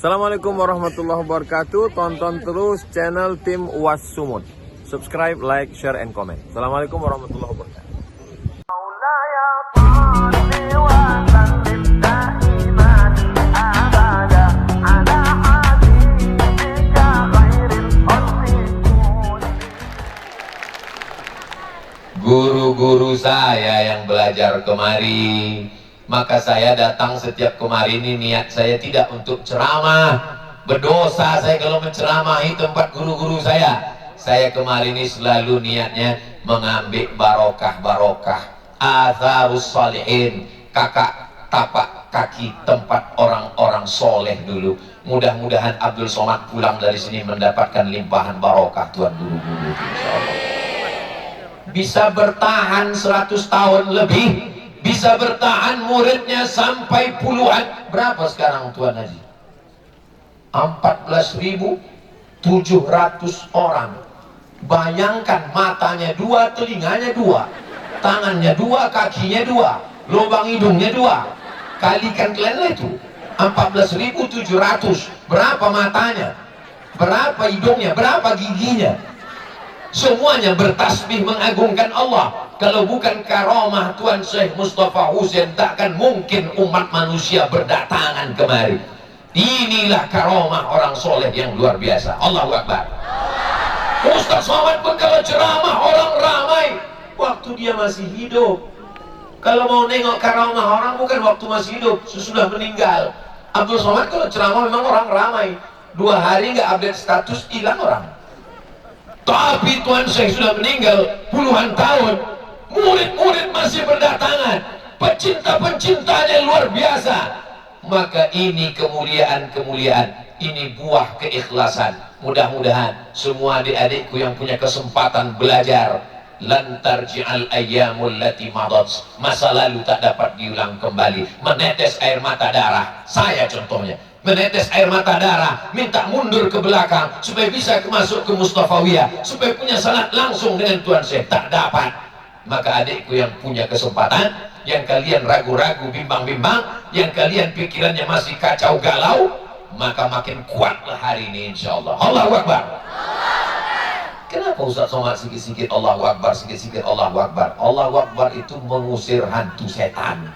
Assalamualaikum warahmatullahi wabarakatuh. Tonton terus channel tim UAS Sumut. Subscribe, like, share, and comment. Assalamualaikum warahmatullahi wabarakatuh. Guru-guru saya yang belajar kemari, maka saya datang setiap kemari ini niat saya tidak untuk ceramah. Berdosa saya kalau menceramahi tempat guru-guru saya. Saya kemari ini selalu niatnya mengambil barokah-barokah, atharus salihin, kakak tapak kaki tempat orang-orang soleh dulu. Mudah-mudahan Abdul Somad pulang dari sini mendapatkan limpahan barokah Tuhan guru-guru, insyaallah. Bisa bertahan 100 tahun lebih, bisa bertahan muridnya sampai puluhan. Berapa sekarang Tuan Haji? 14.700 orang. Bayangkan, matanya 2, telinganya 2, tangannya 2, kakinya 2, lubang hidungnya 2. Kalikan kalian itu 14.700. Berapa matanya? Berapa hidungnya? Berapa giginya? Semuanya bertasbih mengagungkan Allah. Kalau bukan karamah Tuan Syekh Mustafa Husain, takkan mungkin umat manusia berdatangan kemari. Inilah karamah orang soleh yang luar biasa. Allahu Akbar. Ustaz Somad pun kalau ceramah orang ramai waktu dia masih hidup. Kalau mau nengok karamah orang bukan waktu masih hidup, sesudah meninggal. Abdul Somad kalau ceramah memang orang ramai. 2 hari nggak update status, hilang orang. Tapi Tuan Syekh sudah meninggal puluhan tahun, murid-murid masih berdatangan, pecinta-pencintanya luar biasa. Maka ini kemuliaan-kemuliaan, ini buah keikhlasan. Mudah-mudahan semua adik-adikku yang punya kesempatan belajar, lan tarji'al ayyamul lati madat, masa lalu tak dapat diulang kembali. Menetes air mata darah, saya contohnya menetes air mata darah, minta mundur ke belakang supaya bisa masuk ke Mustafawiyah, supaya punya salat langsung dengan Tuan Syekh, tak dapat. Maka adikku yang punya kesempatan, yang kalian ragu-ragu, bimbang-bimbang, yang kalian pikirannya masih kacau galau, maka makin kuatlah hari ini insyaallah. Allahu Akbar. Kenapa Ustaz Somad sikit-sikit Allahu Akbar, sikit-sikit Allahu Akbar? Allahu Akbar itu mengusir hantu setan.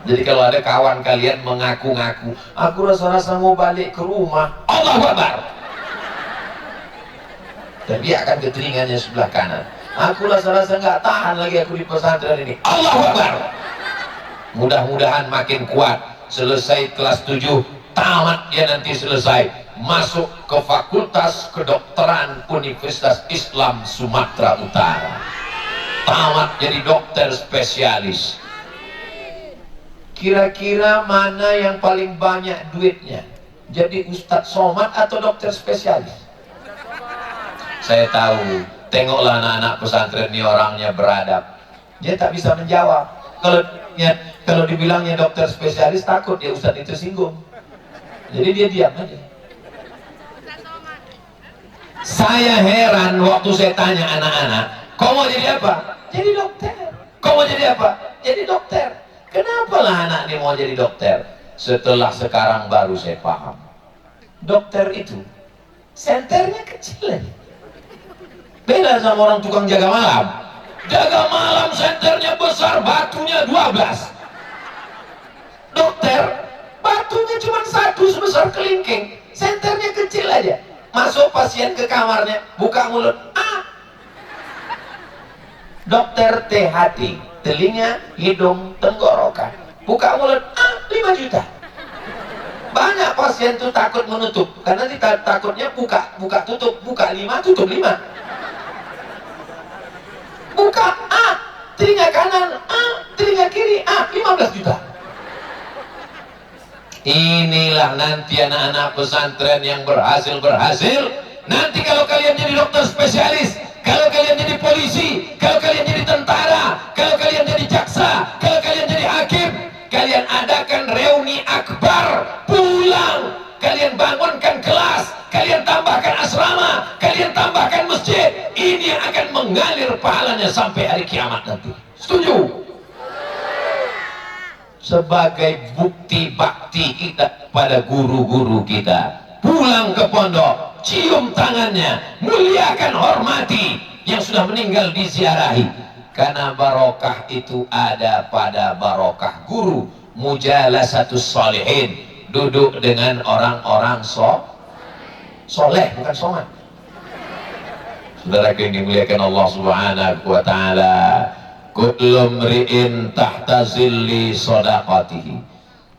Jadi kalau ada kawan kalian mengaku-ngaku, aku rasa-rasa mau balik ke rumah, Allahu Akbar. Dan dia akan ke telinganya sebelah kanan, aku rasa-rasa nggak tahan lagi aku di pesantren ini, Allahu Akbar. Mudah-mudahan makin kuat. Selesai kelas 7, tamat dia nanti selesai, masuk ke Fakultas Kedokteran Universitas Islam Sumatera Utara. Tamat jadi dokter spesialis. Kira-kira mana yang paling banyak duitnya? Jadi Ustadz Somad atau dokter spesialis? Saya tahu, tengoklah anak-anak pesantren ini orangnya beradab. Dia tak bisa menjawab. Kalau dibilangnya dokter spesialis, takut ya Ustadz itu singgung. Jadi dia diam aja. Saya heran waktu saya tanya anak-anak, kau mau jadi apa? Jadi dokter. Kau mau jadi apa? Jadi dokter. Kenapa lah anak ini mau jadi dokter? Setelah sekarang baru saya paham. Dokter itu senternya kecil aja. Beda sama orang tukang jaga malam. Jaga malam senternya besar, batunya 12. Dokter batunya cuma 1 sebesar kelingking, senternya kecil aja. Masuk pasien ke kamarnya, buka mulut, dokter THT, telinga, hidung, tenggorokan, buka mulut, 5 juta. Banyak pasien tuh takut menutup, karena takutnya buka tutup, buka 5 tutup 5. Buka telinga kanan, telinga kiri, 15 juta. Inilah nanti anak-anak pesantren yang berhasil. Nanti kalau kalian jadi dokter spesialis, kalau kalian jadi polisi, kalau kalian jadi tentara, kalau kalian jadi jaksa, kalau kalian jadi hakim, kalian adakan reuni akbar, pulang, kalian bangunkan kelas, kalian tambahkan asrama, kalian tambahkan masjid. Ini akan mengalir pahalanya sampai hari kiamat nanti. Setuju? sebagai bukti bakti kita pada guru-guru kita. Pulang ke pondok, cium tangannya, muliakan, hormati yang sudah meninggal, diziarahi. Karena barokah itu ada pada barokah guru. Mujalasatus sholihin, duduk dengan orang-orang soleh, bukan soman. Saudara yang dimuliakan Allah Subhanahu wa taala, kullu mri'in tahta zilli shadaqatihi.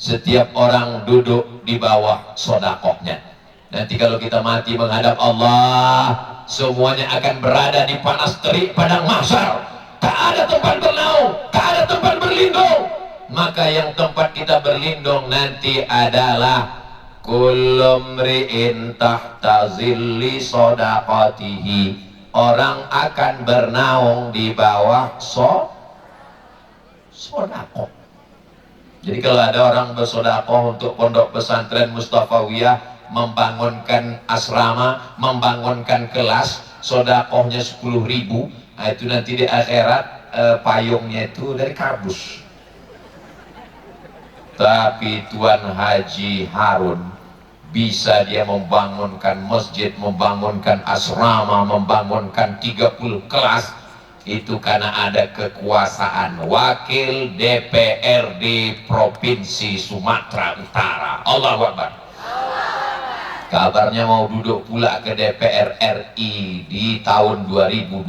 Setiap orang duduk di bawah sedekahnya. Nanti kalau kita mati menghadap Allah, semuanya akan berada di panas terik padang mahsyar. Tak ada tempat bernaung, tak ada tempat berlindung. Maka yang tempat kita berlindung nanti adalah kullu mri'in tahta zilli shadaqatihi. Orang akan bernaung di bawah sedekah. Jadi kalau ada orang bersedekah untuk pondok pesantren Mustafawiyah, membangunkan asrama, membangunkan kelas, sedekahnya 10.000, nah itu nanti di akhirat payungnya itu dari kardus. Tapi Tuan Haji Harun bisa dia membangunkan masjid, membangunkan asrama, membangunkan 30 kelas. Itu karena ada kekuasaan wakil DPRD Provinsi Sumatera Utara. Allahu Akbar. Kabarnya mau duduk pula ke DPR RI di tahun 2024.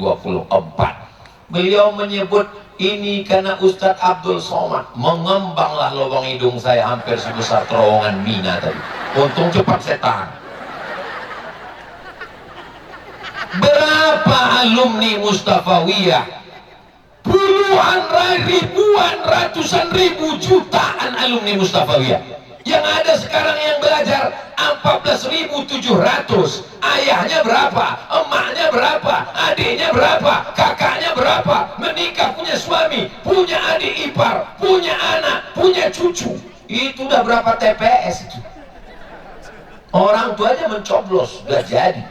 Beliau menyebut ini karena Ustadz Abdul Somad. Mengembanglah lubang hidung saya hampir sebesar terowongan Mina tadi. Untung cepat saya tahan. Berapa alumni Mustafawiyah? Puluhan, ribuan, ratusan ribu, jutaan alumni Mustafawiyah. Yang ada sekarang yang belajar 14.700. Ayahnya berapa? Emaknya berapa? Adiknya berapa? Kakaknya berapa? Menikah, punya suami, punya adik ipar, punya anak, punya cucu. Itu udah berapa TPS itu? Orang tuanya mencoblos, udah jadi.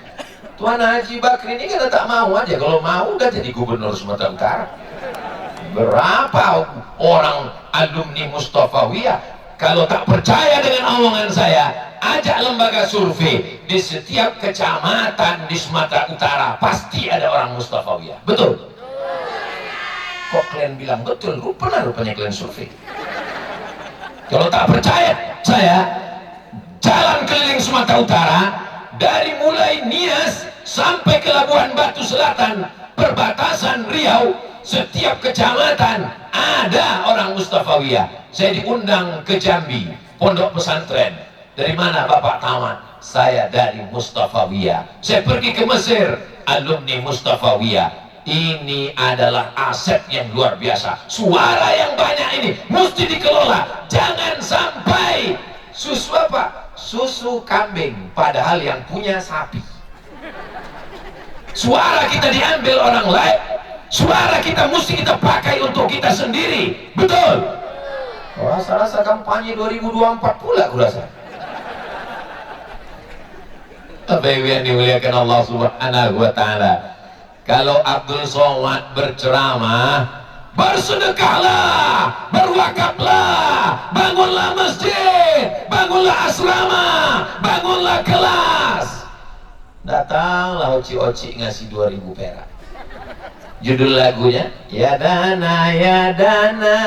Tuan Haji Bakri ini kan tak mau aja. Kalau mau udah jadi gubernur Sumatera Utara. Berapa orang alumni Mustafawiyah? Kalau tak percaya dengan omongan saya, ajak lembaga survei. Di setiap kecamatan di Sumatera Utara pasti ada orang Mustafawiyah. Betul? Kok kalian bilang betul? Rupanya kalian survei. Kalau tak percaya saya, jalan keliling Sumatera Utara, dari mulai Nias sampai ke Labuan Batu Selatan, perbatasan Riau, setiap kecamatan ada orang Mustafawiyah. Saya diundang ke Jambi, pondok pesantren. Dari mana Bapak tamat? Saya dari Mustafawiyah. Saya pergi ke Mesir, alumni Mustafawiyah. Ini adalah aset yang luar biasa. Suara yang banyak ini mesti dikelola. Jangan sampai susu apa? Susu kambing, padahal yang punya sapi. Suara kita diambil orang lain. Suara kita mesti kita pakai untuk kita sendiri. Betul? Rasa-rasa kampanye 2024 pula kurasa. Bapak yang dimuliakan Allah Subhanahu wa taala. Kalau Abdul Somad berceramah, bersedekahlah, berwakaflah, bangunlah masjid, bangunlah asrama, bangunlah kelas. Datanglah oci-oci ngasih 2.000 perak. Judul lagunya, ya dana, ya dana,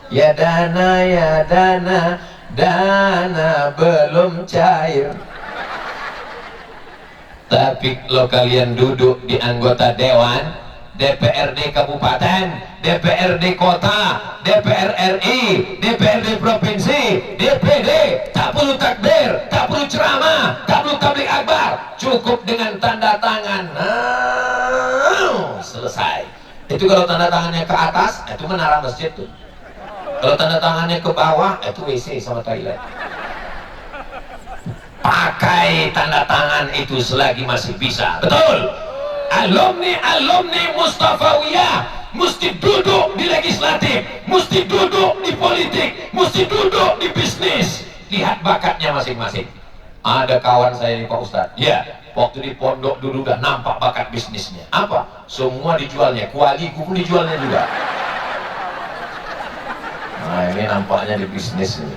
ya dana, ya dana, dana belum cair. Tapi kalau kalian duduk di anggota dewan, DPRD Kabupaten, DPRD Kota, DPR RI, DPRD Provinsi, DPD, tak perlu takbir, tak perlu ceramah, tak perlu tabligh akbar, cukup dengan tanda tangan. Selesai. Itu kalau tanda tangannya ke atas, itu menara masjid tuh. Kalau tanda tangannya ke bawah, itu WC sama toilet. Pakai tanda tangan itu selagi masih bisa. Betul? Alumni Mustafawiyah mesti duduk di legislatif, mesti duduk di politik, mesti duduk di bisnis. Lihat bakatnya masing-masing. Ada kawan saya nih Pak Ustadz, ya, waktu di pondok dulu udah nampak bakat bisnisnya. Apa? Semua dijualnya, kualiku pun dijualnya juga. Nah, ini nampaknya di bisnis ini.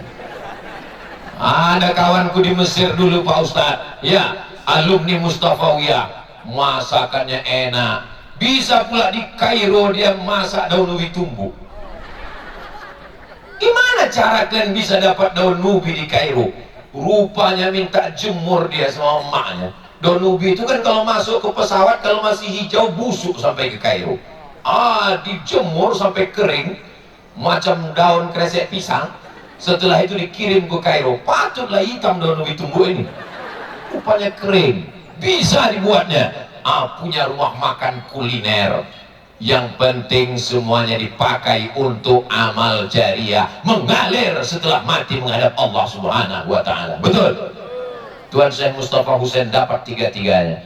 Ada kawanku di Mesir dulu Pak Ustadz, ya, alumni Mustafawiyah, masakannya enak. Bisa pula di Kairo dia masak daun ubi tumbuk. Gimana cara kalian bisa dapat daun ubi di Kairo? Rupanya minta jemur dia sama emaknya. Daun ubi itu kan kalau masuk ke pesawat, kalau masih hijau busuk sampai ke Kairo. Dijemur sampai kering macam daun kresek pisang. Setelah itu dikirim ke Kairo. Patutlah hitam daun ubi tumbuk ini. Rupanya kering. Bisa dibuatnya. Punya rumah makan kuliner. Yang penting semuanya dipakai untuk amal jariah, mengalir setelah mati menghadap Allah Subhanahu wa taala. Betul. Tuan Syekh Mustafa Husain dapat tiga-tiganya.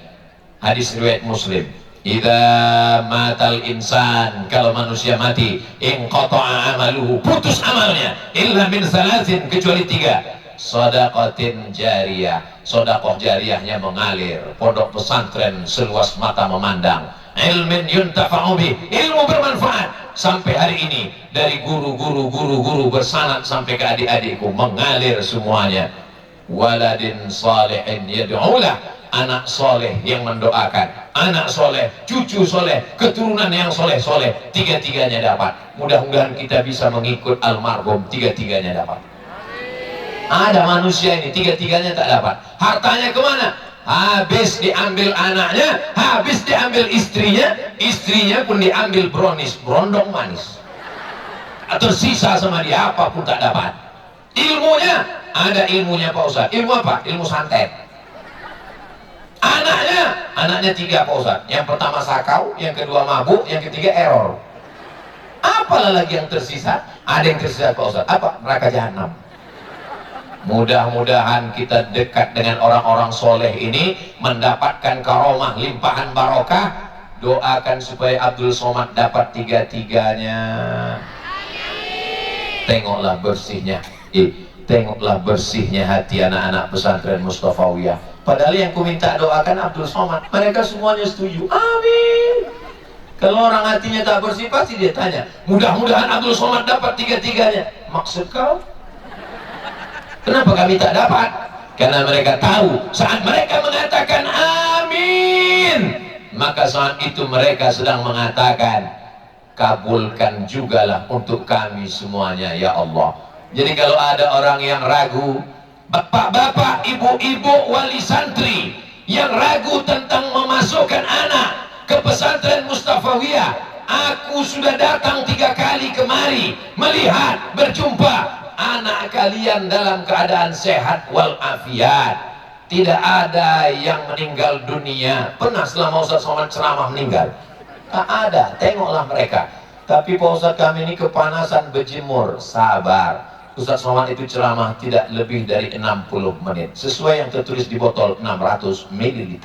Hadis riwayat Muslim. Idza matal insan, kalau manusia mati, inqata'a amaluhu, putus amalnya, illa min salasin, kecuali tiga. Shadaqatin jariyah, sedekah jariahnya mengalir, pondok pesantren seluas mata memandang, ilmin yuntafa'u bih, ilmu bermanfaat. Sampai hari ini dari guru bersanad sampai ke adik-adikku mengalir semuanya. Waladin salihin yad'ulah, anak soleh yang mendoakan, anak soleh, cucu soleh, keturunan yang soleh-soleh, tiga-tiganya dapat. Mudah-mudahan kita bisa mengikut almarhum, tiga-tiganya dapat. Ada manusia ini tiga-tiganya tak dapat. Hartanya kemana? Habis diambil anaknya, habis diambil istrinya, istrinya pun diambil brownies, brondong manis. Atau sisa sama dia, apapun tak dapat. Ilmunya, ada ilmunya Pak Ustadz. Ilmu apa? Ilmu santet. Anaknya tiga Pak Ustadz. Yang pertama sakau, yang kedua mabuk, yang ketiga error. Apalah lagi yang tersisa? Ada yang tersisa Pak Ustadz. Apa? Neraka jahanam. Mudah-mudahan kita dekat dengan orang-orang soleh ini, mendapatkan karomah limpahan barokah. Doakan supaya Abdul Somad dapat tiga-tiganya. Tengoklah bersihnya, tengoklah bersihnya hati anak-anak pesantren Mustafawiyah. Padahal yang ku minta doakan Abdul Somad, mereka semuanya setuju. Amin. Kalau orang hatinya tak bersih, pasti dia tanya, mudah-mudahan Abdul Somad dapat tiga-tiganya. Maksud kau? Kenapa kami tak dapat? Karena mereka tahu saat mereka mengatakan amin, maka saat itu mereka sedang mengatakan, kabulkan jugalah untuk kami semuanya ya Allah. Jadi kalau ada orang yang ragu, bapak-bapak, ibu-ibu, wali santri yang ragu tentang memasukkan anak ke pesantren Mustafawiyah, aku sudah datang 3 kali kemari melihat, berjumpa anak kalian dalam keadaan sehat walafiat. Tidak ada yang meninggal dunia. Pernah selama Ustaz Somad ceramah meninggal? Tak ada. Tengoklah mereka. Tapi Pak Ustaz kami ini kepanasan, berjemur. Sabar. Ustaz Somad itu ceramah tidak lebih dari 60 menit. Sesuai yang tertulis di botol 600 ml.